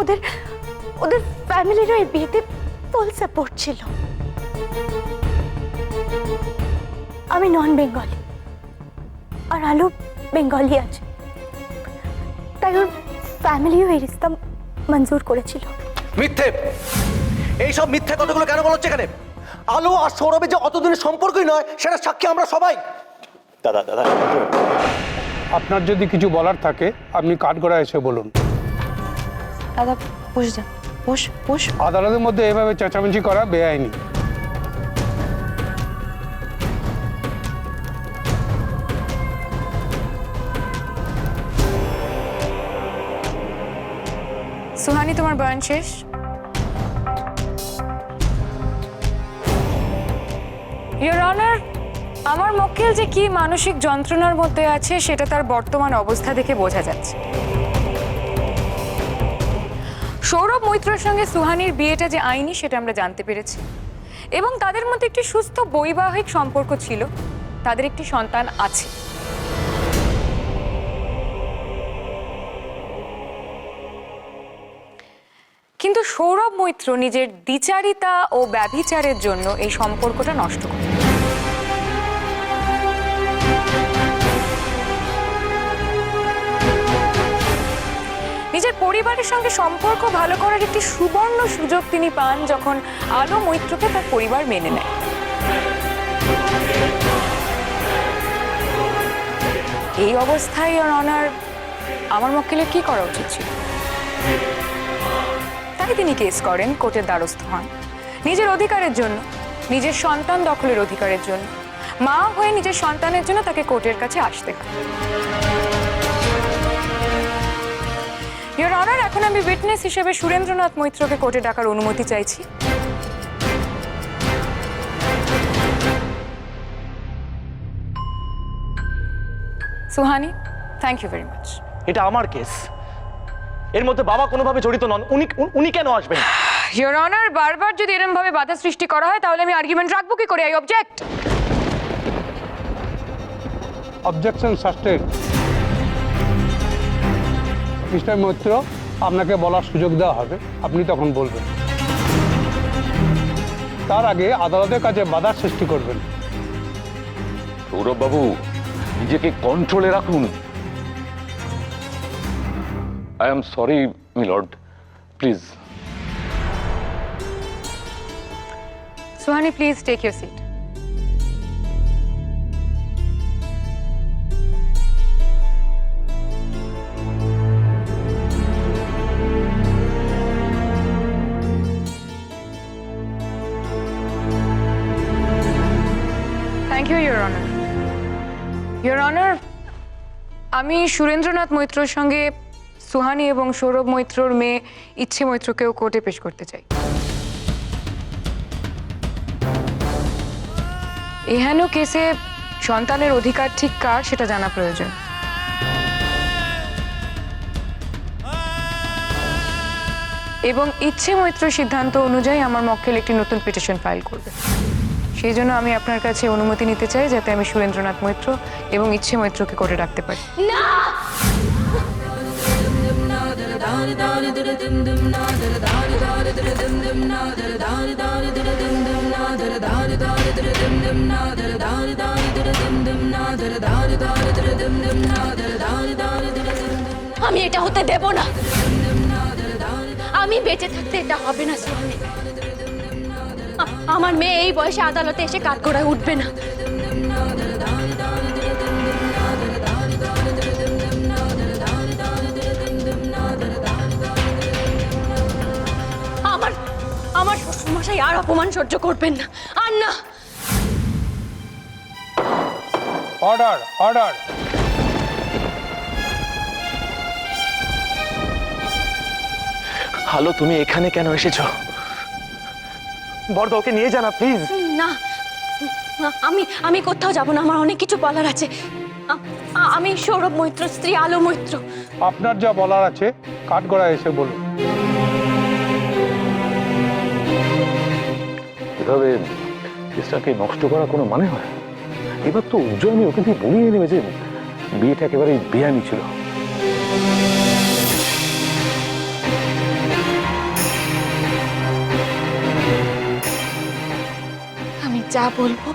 ওদের ওদের ফ্যামিলিরও এই বিয়েতে ফুল সাপোর্ট ছিল। আমি নন বেঙ্গলি আর আলো বেঙ্গলি আছে, তাই ওর ফ্যামিলিও এই রিস্তা মঞ্জুর করেছিল। মিথ্যে, এইসব মিথ্যে কথাগুলো কেন বলছে এখানে? আলো আর সৌরভের যে অতদিনের সম্পর্কই নয় সেটা সাক্ষী আমরা সবাই। দাদা দাদা, আপনার যদি কিছু বলার থাকে আপনি কাঠগড়ায় এসে বলুন। দাদা বস যা, বস বস। আদালতের মধ্যে এভাবে চেঁচামেচি করা বেআইনি। সুহানি, তোমার বয়ান শেষ? ইওর অনার, আমার মক্কেল যে কি মানসিক যন্ত্রণার মধ্যে আছে সেটা তার বর্তমান অবস্থা দেখে বোঝা যাচ্ছে। সৌরভ মৈত্রর সঙ্গে সুহানির বিয়েটা যে আইনি সেটা আমরা জানতে পেরেছি, এবং তাদের মধ্যে একটি সুস্থ বৈবাহিক সম্পর্ক ছিল, তাদের একটি সন্তান আছে। কিন্তু সৌরভ মৈত্র নিজের দ্বিচারিতা ও ব্যভিচারের জন্য এই সম্পর্কটা নষ্ট করে। নিজের পরিবারের সঙ্গে সম্পর্ক ভালো করার একটি সুবর্ণ সুযোগ তিনি পান যখন আলো মৈত্রকে তার পরিবার মেনে নেয়। এই অবস্থায় ইওর অনার, আমার মক্কেলের কি করা উচিত ছিল? তাই তিনি কেস করেন, কোর্টের দ্বারস্থ হন নিজের অধিকারের জন্য, নিজের সন্তান দখলের অধিকারের জন্য। মা হয়ে নিজের সন্তানের জন্য তাকে কোর্টের কাছে আসতে হয়। ইওর অনার, এখন আমি উইটনেস হিসেবে সুরেন্দ্রনাথ মৈত্রকে কোর্টে ডাকার অনুমতি চাইছি। Suhani, thank you very much. এটা আমার কেস, এর মধ্যে বাবা কোনোভাবে জড়িত নন। উনি কেন আসবেন? ইওর অনার, বারবার যদি এরকম ভাবে বাধা সৃষ্টি করা হয় তাহলে আমি আর্গুমেন্ট রাখবো কি করে? I object. Objection sustain. Mister Maitra, আপনাকে বলার সুযোগ দেওয়া হবে, আপনি তখন বলবেন। তার আগে আদালতের কাছে বাধার সৃষ্টি করবেন। সৌরভ বাবু, নিজেকে কন্ট্রোলে রাখুন। I am sorry milord, please. Suhani, please take your seat. Thank you your honour. Your honour, আমি সুরেন্দ্রনাথ মৈত্রর সঙ্গে সুহানি এবং সৌরভ মৈত্রর মেয়ে ইচ্ছে মৈত্রকেও কোর্টে পেশ করতে চাই। এহেন কেসে সন্তানের অধিকার ঠিক কার সেটা জানা প্রয়োজন। এবং ইচ্ছে মৈত্র সিদ্ধান্ত অনুযায়ী আমার মক্কেল একটি নতুন পিটিশন ফাইল করবে। সেই জন্য আমি আপনার কাছে অনুমতি নিতে চাই যাতে আমি সুরেন্দ্রনাথ মৈত্র এবং ইচ্ছে মৈত্রকে কোর্টে রাখতে পারি। না, আমি এটা হতে দেব না। আমি বেঁচে থাকতে এটা হবে না সুহানি। আমার মেয়ে এই বয়সে আদালতে এসে কাঠগড়ায় উঠবে না। আমার শ্বশুরমশাই আর অপমান সহ্য করবেন না, আর না। Order, order. আলো, তুমি এখানে কেন এসেছো? বড়দা, ওকে নিয়ে যানা প্লিজ। না, আমি কোথাও যাব না। আমার অনেক কিছু বলার আছে। আমি সৌরভ মৈত্র স্ত্রী আলো মৈত্র। আপনার যা বলার আছে কাঠগড়ায় এসে বলুন। এভাবে কেসটাকে নষ্ট করা কোনো মানে হয়? এবার তো উজ্জ্বল আমি ওকে দিয়ে বলিয়ে নেবে যে বিয়েটা একেবারে বেআইনি ছিল। যা বলবো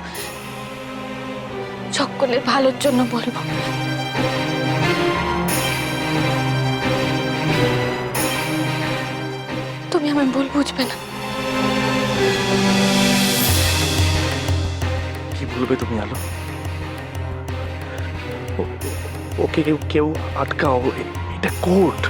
সকলের ভালোর জন্য বলবো। তুমি আমার ভুল বুঝবে না। কি বলবে তুমি আলো? ওকে কেউ আটকাও, এটা কোর্ট।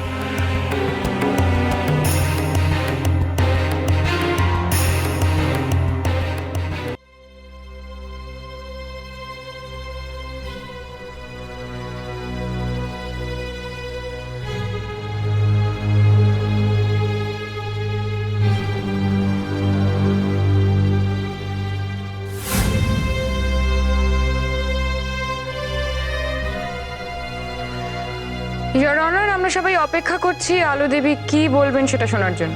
ইয়োর অনার, আমরা সবাই অপেক্ষা করছি আলো দেবী কি বলবেন সেটা শোনার জন্য।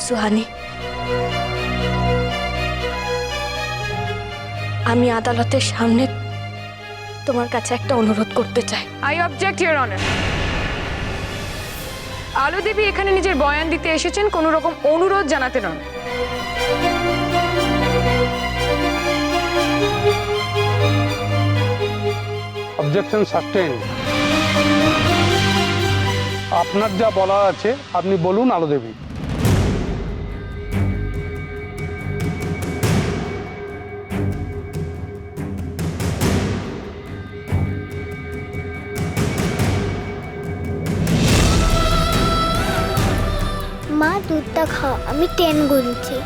সুহানি, আমি আদালতের সামনে তোমার কাছে একটা অনুরোধ করতে চাই। I object your honour. আলো দেবী এখানে নিজের বয়ান দিতে এসেছেন, কোনো রকম অনুরোধ জানাতে নন। Objection sustain. আপনার যা বলার আছে আপনি বলুন আলো দেবী। মা দুধটা খাও, আমি 10 গুনছি।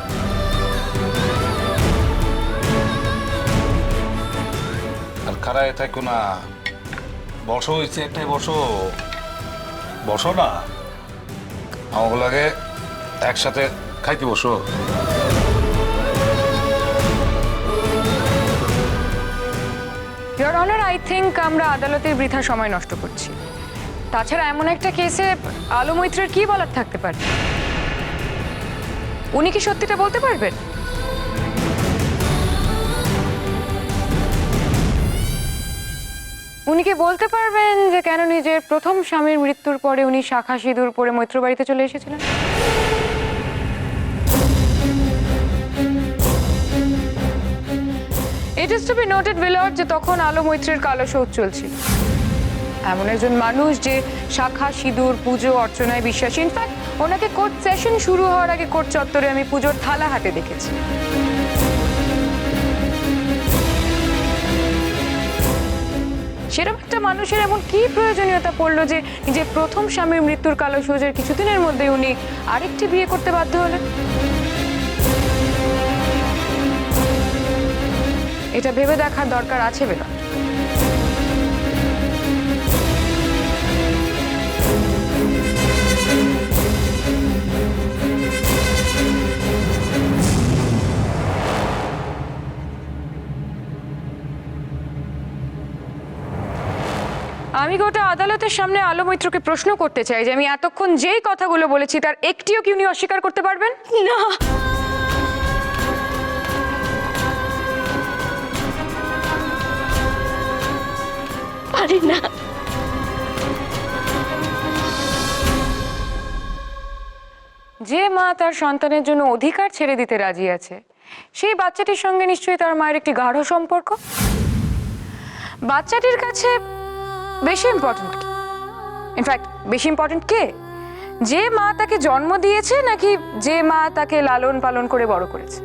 আর খারায় থাকো না, বসো হয়েছে একটাই, বসো বসো না, আমাকে লাগে একসাথে খাইতে বসো। ইয়োর অনার, আই থিঙ্ক আমরা আদালতের বৃথা সময় নষ্ট করছি। তাছাড়া এমন একটা কেসে আলো মৈত্রের কি বলার থাকতে পারে? উনি কি সত্যিটা বলতে পারবেন? উনি কি বলতে পারবেন যে কেন নিজের প্রথম স্বামীর মৃত্যুর পরে উনি শাখা সিঁদুর পরে মৈত্র বাড়িতে চলে এসেছিলেন? It is to be noted বিলর্ড যে তখন আলো মৈত্রের কালো শৌচ চলছিল। এমন একজন মানুষ যে শাখা সিঁদুর পুজো অর্চনায় বিশ্বাসী। ইনফ্যাক্ট ওনাকে কোর্ট সেশন শুরু হওয়ার আগে কোর্ট চত্বরে আমি পুজোর থালা হাতে দেখেছি। সেরকম একটা মানুষের এমন কি প্রয়োজনীয়তা পড়লো যে নিজের প্রথম স্বামীর মৃত্যুর কালো সূর্যের কিছুদিনের মধ্যে উনি আরেকটি বিয়ে করতে বাধ্য হলেন? এটা ভেবে দেখার দরকার আছে বেলা। আমি গোটা আদালতের সামনে আলো মৈত্রকে প্রশ্ন করতে চাই যে আমি এতক্ষণ যেই কথাগুলো বলেছি তার একটিও কি উনি অস্বীকার করতে পারবেন? না, পারি না। যে মা তার সন্তানের জন্য অধিকার ছেড়ে দিতে রাজি আছে, সেই বাচ্চাটির সঙ্গে নিশ্চয়ই তার মায়ের একটি গাঢ় সম্পর্ক। বাচ্চাটির কাছে বেশি ইম্পর্টেন্ট কি? ইনফ্যাক্ট বেশি ইম্পর্টেন্ট কে? যে মা তাকে জন্ম দিয়েছে নাকি যে মা তাকে লালন পালন করে বড় করেছে?